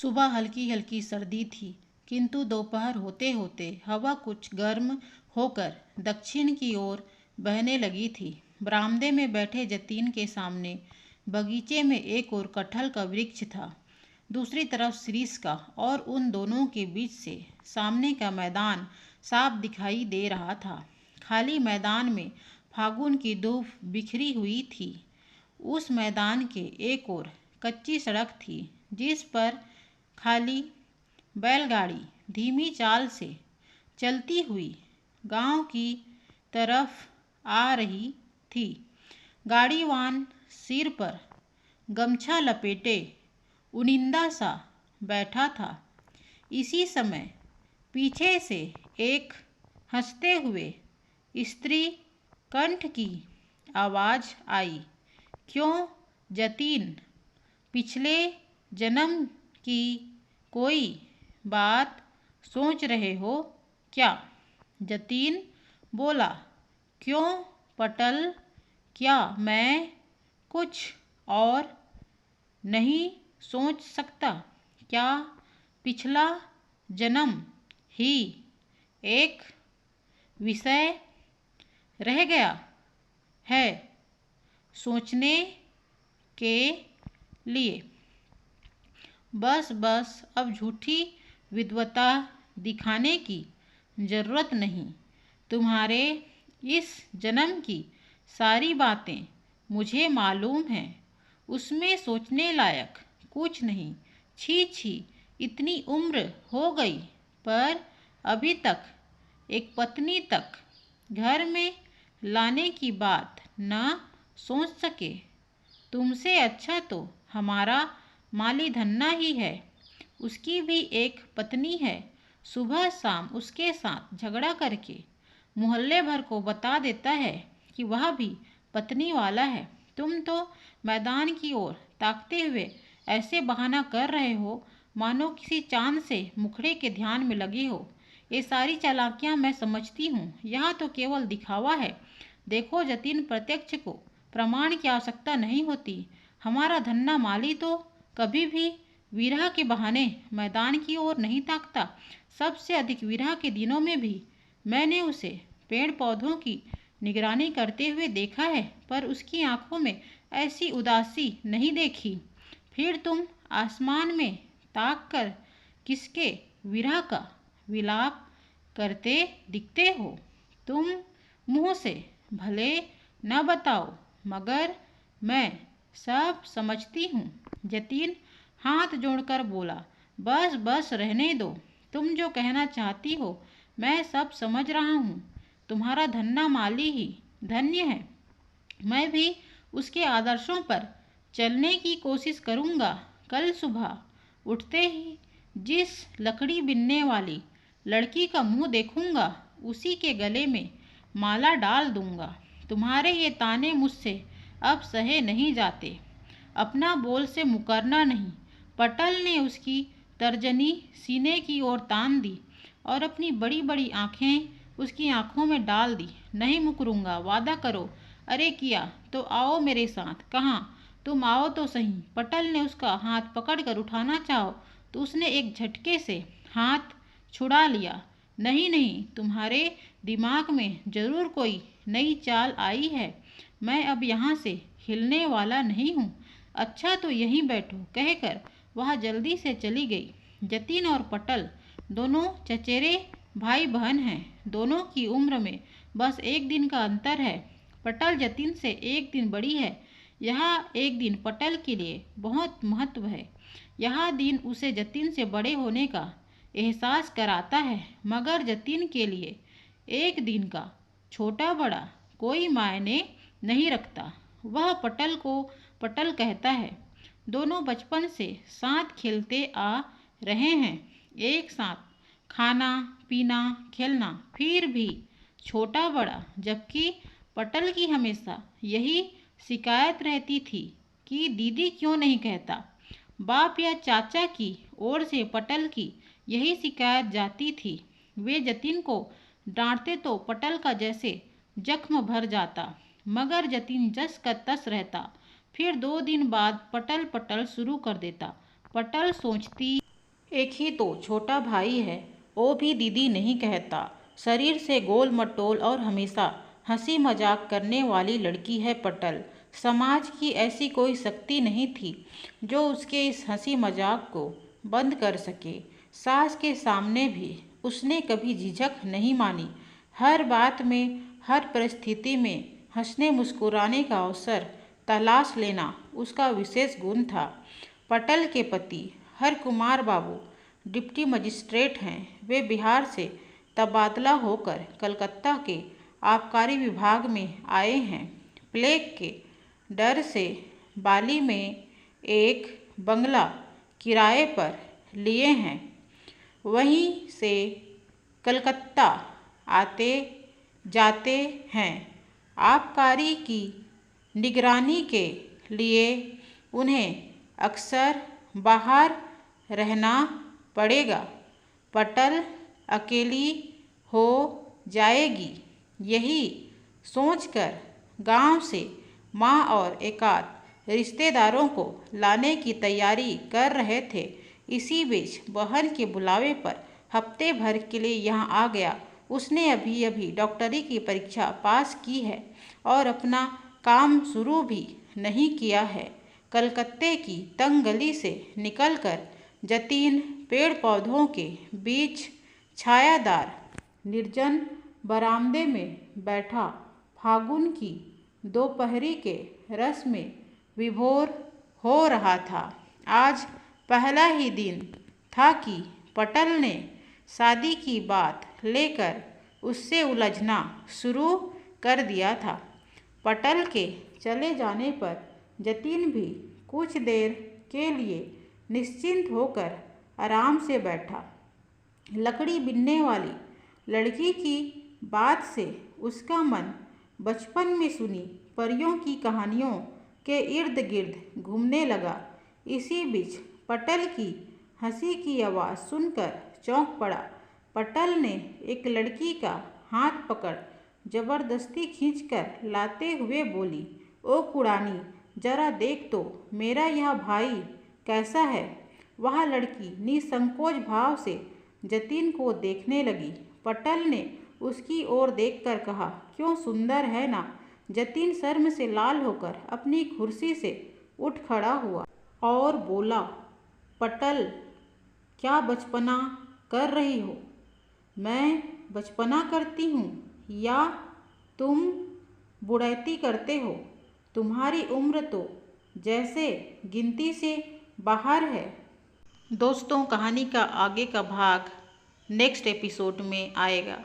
सुबह हल्की हल्की सर्दी थी, किंतु दोपहर होते होते हवा कुछ गर्म होकर दक्षिण की ओर बहने लगी थी। बरामदे में बैठे जतीन के सामने बगीचे में एक और कटहल का वृक्ष था, दूसरी तरफ शिरीष का, और उन दोनों के बीच से सामने का मैदान साफ दिखाई दे रहा था। खाली मैदान में फागुन की धूप बिखरी हुई थी। उस मैदान के एक ओर कच्ची सड़क थी, जिस पर खाली बैलगाड़ी धीमी चाल से चलती हुई गांव की तरफ आ रही थी। गाड़ीवान सिर पर गमछा लपेटे उनिंदा सा बैठा था। इसी समय पीछे से एक हंसते हुए स्त्री कंठ की आवाज़ आई, क्यों जतीन, पिछले जन्म की कोई बात सोच रहे हो क्या? जतीन बोला, क्यों पटल, क्या मैं कुछ और नहीं सोच सकता? क्या पिछला जन्म ही एक विषय रह गया है सोचने के लिए? बस बस, अब झूठी विद्वता दिखाने की जरूरत नहीं। तुम्हारे इस जन्म की सारी बातें मुझे मालूम हैं, उसमें सोचने लायक कुछ नहीं। छी छी, इतनी उम्र हो गई पर अभी तक एक पत्नी तक घर में लाने की बात न सोच सके। तुमसे अच्छा तो हमारा माली धन्ना ही है, उसकी भी एक पत्नी है। सुबह शाम उसके साथ झगड़ा करके मोहल्ले भर को बता देता है कि वह भी पत्नी वाला है। तुम तो मैदान की ओर ताकते हुए ऐसे बहाना कर रहे हो मानो किसी चांद से मुखड़े के ध्यान में लगे हो। ये सारी चालाकियां मैं समझती हूँ, यह तो केवल दिखावा है। देखो जतीन, प्रत्यक्ष को प्रमाण की आवश्यकता नहीं होती। हमारा धन्ना माली तो कभी भी विरह के बहाने मैदान की ओर नहीं ताकता। सबसे अधिक विरह के दिनों में भी मैंने उसे पेड़ पौधों की निगरानी करते हुए देखा है, पर उसकी आंखों में ऐसी उदासी नहीं देखी। फिर तुम आसमान में ताक कर किसके विरह का विलाप करते दिखते हो? तुम मुंह से भले न बताओ, मगर मैं सब समझती हूँ। जतीन हाथ जोड़कर बोला, बस बस रहने दो। तुम जो कहना चाहती हो मैं सब समझ रहा हूँ। तुम्हारा धन्ना माली ही धन्य है। मैं भी उसके आदर्शों पर चलने की कोशिश करूँगा। कल सुबह उठते ही जिस लकड़ी बिनने वाली लड़की का मुंह देखूँगा, उसी के गले में माला डाल दूँगा। तुम्हारे ये ताने मुझसे अब सहे नहीं जाते। अपना बोल से मुकरना नहीं। पटल ने उसकी तर्जनी सीने की ओर तान दी और अपनी बड़ी बड़ी आंखें उसकी आंखों में डाल दी। नहीं मुकरूंगा, वादा करो। अरे किया तो आओ मेरे साथ। कहाँ? तुम आओ तो सही। पटल ने उसका हाथ पकड़कर उठाना चाहो तो उसने एक झटके से हाथ छुड़ा लिया। नहीं नहीं, तुम्हारे दिमाग में जरूर कोई नई चाल आई है। मैं अब यहाँ से हिलने वाला नहीं हूँ। अच्छा तो यहीं बैठो, कहकर वह जल्दी से चली गई। जतीन और पटल दोनों चचेरे भाई बहन हैं। दोनों की उम्र में बस एक दिन का अंतर है। पटल जतीन से एक दिन बड़ी है। यह एक दिन पटल के लिए बहुत महत्व है। यह दिन उसे जतीन से बड़े होने का एहसास कराता है, मगर जतीन के लिए एक दिन का छोटा बड़ा कोई मायने नहीं रखता। वह पटल को पटल कहता है। दोनों बचपन से साथ खेलते आ रहे हैं, एक साथ खाना पीना खेलना, फिर भी छोटा बड़ा। जबकि पटल की हमेशा यही शिकायत रहती थी कि दीदी क्यों नहीं कहता। बाप या चाचा की ओर से पटल की यही शिकायत जाती थी। वे जतीन को डांटते तो पटल का जैसे जख्म भर जाता, मगर जतीन जस का तस रहता। फिर 2 दिन बाद पटल पटल शुरू कर देता। पटल सोचती, एक ही तो छोटा भाई है, वो भी दीदी नहीं कहता। शरीर से गोल मटोल और हमेशा हंसी मजाक करने वाली लड़की है पटल। समाज की ऐसी कोई शक्ति नहीं थी जो उसके इस हंसी मजाक को बंद कर सके। सास के सामने भी उसने कभी झिझक नहीं मानी। हर बात में, हर परिस्थिति में हंसने मुस्कुराने का अवसर तलाश लेना उसका विशेष गुण था। पटल के पति हर कुमार बाबू डिप्टी मजिस्ट्रेट हैं। वे बिहार से तबादला होकर कलकत्ता के आबकारी विभाग में आए हैं। प्लेग के डर से बाली में एक बंगला किराए पर लिए हैं। वहीं से कलकत्ता आते जाते हैं। आबकारी की निगरानी के लिए उन्हें अक्सर बाहर रहना पड़ेगा। पटल अकेली हो जाएगी, यही सोचकर गांव से माँ और एकाध रिश्तेदारों को लाने की तैयारी कर रहे थे। इसी बीच बहन के बुलावे पर हफ्ते भर के लिए यहाँ आ गया। उसने अभी अभी डॉक्टरी की परीक्षा पास की है और अपना काम शुरू भी नहीं किया है। कलकत्ते की तंग गली से निकलकर जतीन पेड़ पौधों के बीच छायादार निर्जन बरामदे में बैठा फागुन की दोपहरी के रस में विभोर हो रहा था। आज पहला ही दिन था कि पटल ने शादी की बात लेकर उससे उलझना शुरू कर दिया था। पटल के चले जाने पर जतीन भी कुछ देर के लिए निश्चिंत होकर आराम से बैठा। लकड़ी बिनने वाली लड़की की बात से उसका मन बचपन में सुनी परियों की कहानियों के इर्द गिर्द घूमने लगा। इसी बीच पटल की हंसी की आवाज़ सुनकर चौंक पड़ा। पटल ने एक लड़की का हाथ पकड़ जबरदस्ती खींचकर लाते हुए बोली, ओ कुड़ानी, जरा देख तो मेरा यह भाई कैसा है। वह लड़की निसंकोच भाव से जतीन को देखने लगी। पटल ने उसकी ओर देखकर कहा, क्यों सुंदर है ना। जतीन शर्म से लाल होकर अपनी कुर्सी से उठ खड़ा हुआ और बोला, पटल, क्या बचपना कर रही हो। मैं बचपना करती हूँ या तुम बुढ़ैती करते हो। तुम्हारी उम्र तो जैसे गिनती से बाहर है। दोस्तों, कहानी का आगे का भाग नेक्स्ट एपिसोड में आएगा।